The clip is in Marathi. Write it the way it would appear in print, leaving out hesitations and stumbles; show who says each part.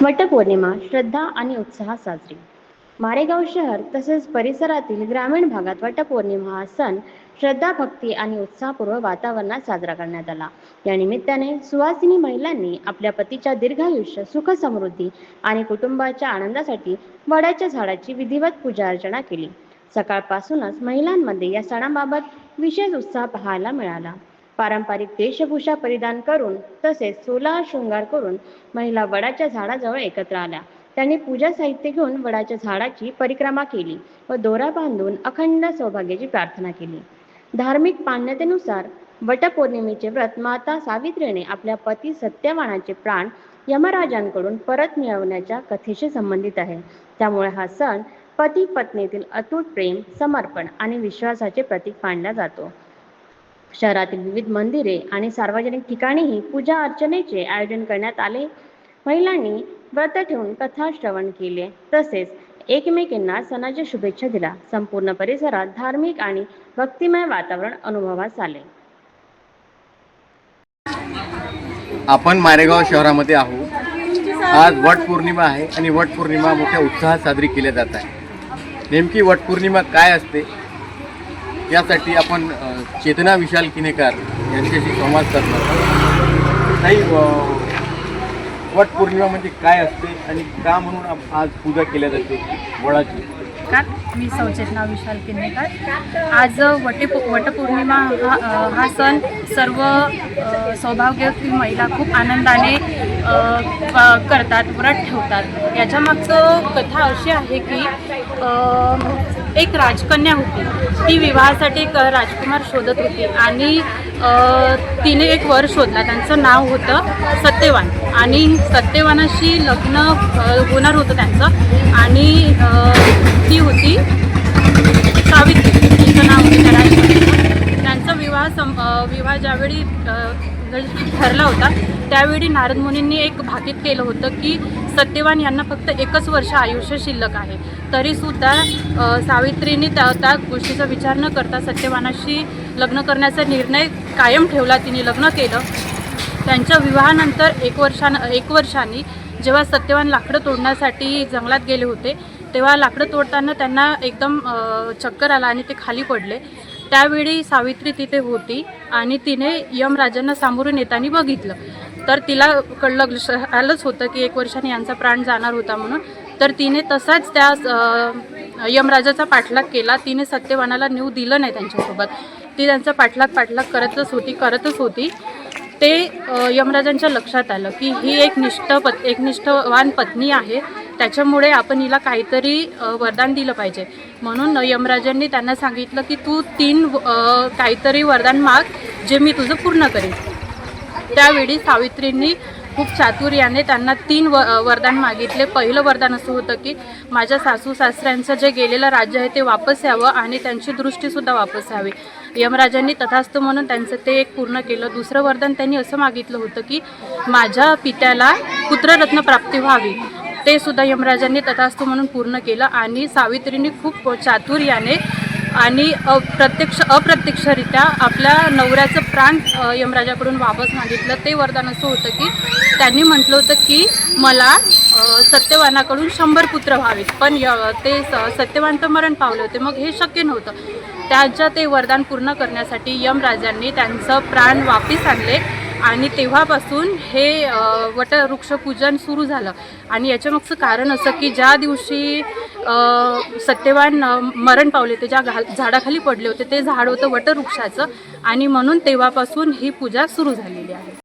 Speaker 1: वटपौर्णिमा श्रद्धा आणि उत्साहात साजरी. मारेगाव शहर तसेच परिसरातील ग्रामीण भागात वटपौर्णिमा हा सण श्रद्धा, भक्ती आणि उत्साहपूर्वक वातावरणात साजरा करण्यात आला. या निमित्ताने सुवासिनी महिलांनी आपल्या पतीच्या दीर्घायुष्य, सुख समृद्धी आणि कुटुंबाच्या आनंदासाठी वडाच्या झाडाची विधिवत पूजा अर्चना केली. सकाळपासूनच महिलांमध्ये या सणाबाबत विशेष उत्साह पाहायला मिळाला. पारंपरिक वेशभूषा परिधान करून तसेच सोला शृंगार करून महिला वडाच्या झाडाजवळ एकत्र आल्या. त्यांनी पूजा साहित्य घेऊन वडाच्या झाडाची परिक्रमा केली व दोरा बांधून अखंड सौभाग्याची प्रार्थना केली. धार्मिक मान्यतेनुसार वटपौर्णिमेचे व्रत माता सावित्रीने आपल्या पती सत्यवानाचे प्राण यमराजांकडून परत मिळवण्याच्या कथेशी संबंधित आहे. त्यामुळे हा सण पती पत्नीतील अतूट प्रेम, समर्पण आणि विश्वासाचे प्रतीक मानला जातो. शहरातील विविध मंदिरे आणि सार्वजनिक ठिकाणीही पूजा अर्चनेचे आयोजन करण्यात आले. महिलांनी व्रत ठेवून कथा श्रवण केले तसेच एकमेकींना सणाच्या शुभेच्छा दिल्या. संपूर्ण परिसरात धार्मिक आणि भक्तिमय वातावरण अनुभवास आले.
Speaker 2: आपण मारेगाव शहरामध्ये आहोत. आज वटपौर्णिमा आहे आणि वटपौर्णिमा मोठ्या उत्साहात साजरी केली जात आहे. नेमकी वटपौर्णिमा काय असते यासाठी आपण चेतना विशाल किनेकर यांच्याशी संवाद साधणार. काही वटपौर्णिमा म्हणजे काय असते आणि का म्हणून आज पूजा केल्या जाते वडाची?
Speaker 3: मी चेतना विशाल किन्नेकर. आज वटपौर्णिमा हा सण सर्व सौभाग्यवती महिला खूप आनंदाने करतात, व्रत ठेवतात. याच्यामागचं कथा अशी आहे की एक राजकन्या होती. ती विवाहासाठी एक राजकुमार शोधत होती आणि तिने एक वर शोधला. त्यांचं नाव होतं सत्यवान आणि सत्यवानाशी लग्न होणार होतं त्यांचं आणि ती होती सावित्री, तिचं नाव होतं राजकन्या. त्यांचा विवाह ज्यावेळी ठरला होता त्यावेळी नारद मुनींनी एक भाकीत केलं होतं की सत्यवान यांना फक्त 1 वर्ष आयुष्य शिल्लक आहे. तरीसुद्धा सावित्रीने त्या गोष्टीचा विचार न करता सत्यवानाशी लग्न करण्याचा निर्णय कायम ठेवला. तिने लग्न केलं. त्यांच्या विवाहानंतर 1 वर्षांनी जेव्हा सत्यवान लाकडं तोडण्यासाठी जंगलात गेले होते तेव्हा लाकडं तोडताना त्यांना एकदम चक्कर आला आणि ते खाली पडले. त्यावेळी सावित्री तिथे होती आणि तिने यमराजांना सामोरून येताना बघितलं. तर तिला आलंच होतं की 1 वर्षाने यांचा प्राण जाणार होता म्हणून. तर तिने तसाच त्या यमराजाचा पाठलाग केला. तिने सत्यवानाला नेऊ दिलं नाही त्यांच्यासोबत. ती त्यांचा पाठलाग करतच होती. ते यमराजांच्या लक्षात आलं की ही एक निष्ठावान पत्नी आहे, त्याच्यामुळे आपण हिला काहीतरी वरदान दिलं पाहिजे. म्हणून यमराजांनी त्यांना सांगितलं की तू 3 काहीतरी वरदान माग जे मी तुझं पूर्ण करेन. त्यावेळी सावित्रींनी खूप चातुर्याने त्यांना 3 वरदान मागितले. पहिलं वरदान असं होतं की माझ्या सासू सासऱ्यांचं जे गेलेलं राज्य आहे ते वापस यावं आणि त्यांची दृष्टीसुद्धा वापस यावी. यमराजांनी तथास्तु म्हणून त्यांचं ते एक पूर्ण केलं. दुसरं वरदान त्यांनी असं मागितलं होतं की माझ्या पित्याला पुत्ररत्न प्राप्ती व्हावी. ते सुद्धा यमराजांनी तथास्तु म्हणून पूर्ण केलं. आणि सावित्रींनी खूप चातुर्याने आणि अप्रत्यक्षरित्या आपल्या नवऱ्याचं प्राण यमराजाकडून वापस मागितलं. ते वरदान असं होतं की त्यांनी म्हटलं होतं की मला सत्यवानाकडून 100 पुत्र व्हावेत. पण ते सत्यवान तर मरण पावले होते, मग हे शक्य नव्हतं. त्यांच्या ते वरदान पूर्ण करण्यासाठी यमराजांनी त्यांचं प्राण वापस आणले आणि तेव्हापासून हे वटवृक्षपूजन सुरू झालं. आणि याच्यामागचं कारण असं की ज्या दिवशी सत्यवान मरण पावले ते ज्या झाडाखाली पडले होते ते झाड होतं वटवृक्षाचं आणि म्हणून तेव्हापासून ही पूजा सुरू झालेली आहे.